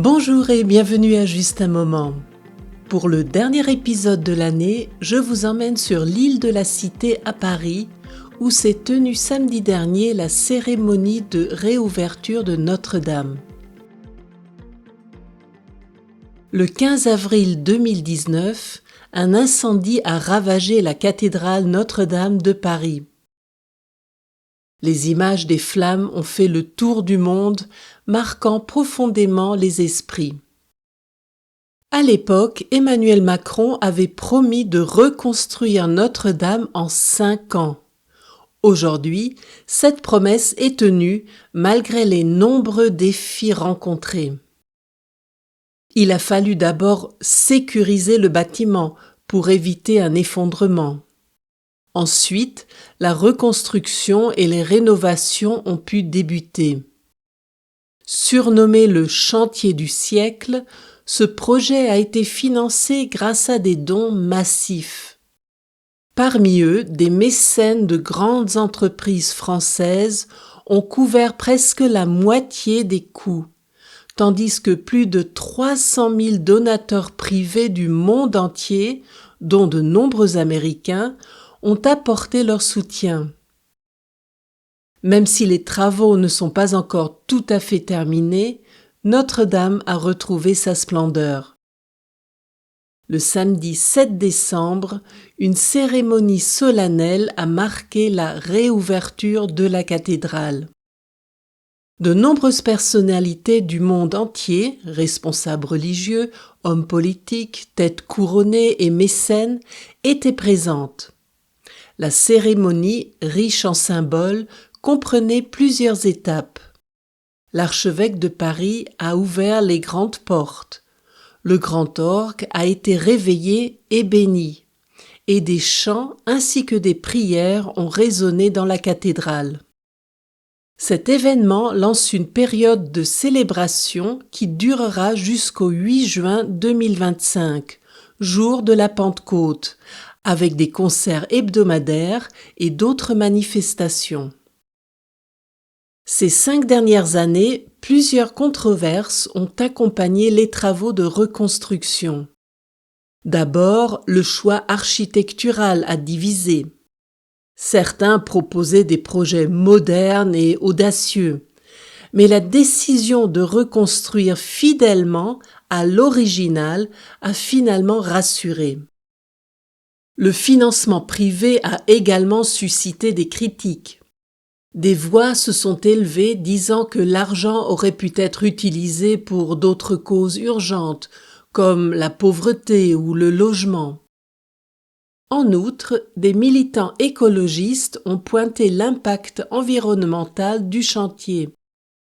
Bonjour et bienvenue à Juste un moment. Pour le dernier épisode de l'année, je vous emmène sur l'île de la Cité à Paris, où s'est tenue samedi dernier la cérémonie de réouverture de Notre-Dame. Le 15 avril 2019, un incendie a ravagé la cathédrale Notre-Dame de Paris. Les images des flammes ont fait le tour du monde, marquant profondément les esprits. À l'époque, Emmanuel Macron avait promis de reconstruire Notre-Dame en 5 ans. Aujourd'hui, cette promesse est tenue malgré les nombreux défis rencontrés. Il a fallu d'abord sécuriser le bâtiment pour éviter un effondrement. Ensuite, la reconstruction et les rénovations ont pu débuter. Surnommé le chantier du siècle, ce projet a été financé grâce à des dons massifs. Parmi eux, des mécènes de grandes entreprises françaises ont couvert presque la moitié des coûts, tandis que plus de 300 000 donateurs privés du monde entier, dont de nombreux Américains, ont apporté leur soutien. Même si les travaux ne sont pas encore tout à fait terminés, Notre-Dame a retrouvé sa splendeur. Le samedi 7 décembre, une cérémonie solennelle a marqué la réouverture de la cathédrale. De nombreuses personnalités du monde entier, responsables religieux, hommes politiques, têtes couronnées et mécènes, étaient présentes. La cérémonie, riche en symboles, comprenait plusieurs étapes. L'archevêque de Paris a ouvert les grandes portes. Le grand orgue a été réveillé et béni, et des chants ainsi que des prières ont résonné dans la cathédrale. Cet événement lance une période de célébration qui durera jusqu'au 8 juin 2025, jour de la Pentecôte, avec des concerts hebdomadaires et d'autres manifestations. Ces 5 dernières années, plusieurs controverses ont accompagné les travaux de reconstruction. D'abord, le choix architectural a divisé. Certains proposaient des projets modernes et audacieux, mais la décision de reconstruire fidèlement à l'original a finalement rassuré. Le financement privé a également suscité des critiques. Des voix se sont élevées disant que l'argent aurait pu être utilisé pour d'autres causes urgentes, comme la pauvreté ou le logement. En outre, des militants écologistes ont pointé l'impact environnemental du chantier,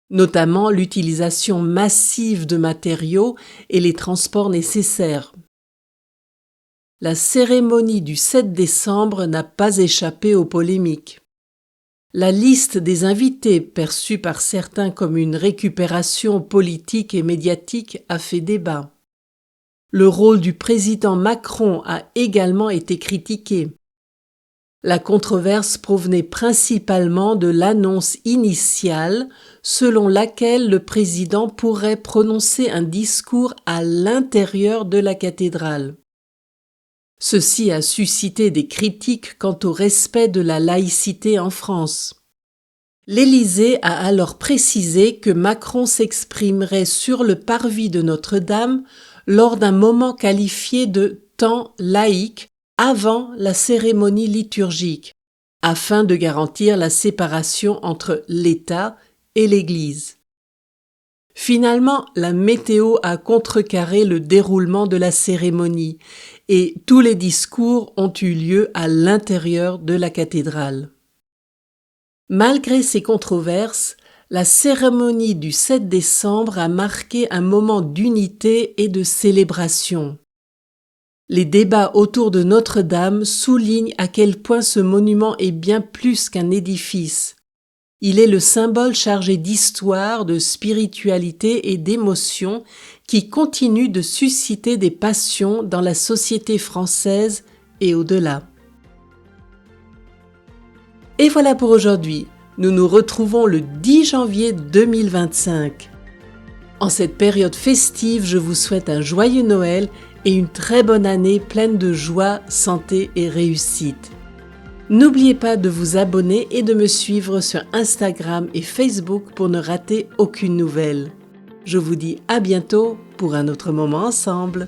notamment l'utilisation massive de matériaux et les transports nécessaires. La cérémonie du 7 décembre n'a pas échappé aux polémiques. La liste des invités, perçue par certains comme une récupération politique et médiatique, a fait débat. Le rôle du président Macron a également été critiqué. La controverse provenait principalement de l'annonce initiale selon laquelle le président pourrait prononcer un discours à l'intérieur de la cathédrale. Ceci a suscité des critiques quant au respect de la laïcité en France. L'Élysée a alors précisé que Macron s'exprimerait sur le parvis de Notre-Dame lors d'un moment qualifié de temps laïque avant la cérémonie liturgique, afin de garantir la séparation entre l'État et l'Église. Finalement, la météo a contrecarré le déroulement de la cérémonie et tous les discours ont eu lieu à l'intérieur de la cathédrale. Malgré ces controverses, la cérémonie du 7 décembre a marqué un moment d'unité et de célébration. Les débats autour de Notre-Dame soulignent à quel point ce monument est bien plus qu'un édifice. Il est le symbole chargé d'histoire, de spiritualité et d'émotion qui continue de susciter des passions dans la société française et au-delà. Et voilà pour aujourd'hui. Nous nous retrouvons le 10 janvier 2025. En cette période festive, je vous souhaite un joyeux Noël et une très bonne année pleine de joie, santé et réussite. N'oubliez pas de vous abonner et de me suivre sur Instagram et Facebook pour ne rater aucune nouvelle. Je vous dis à bientôt pour un autre moment ensemble.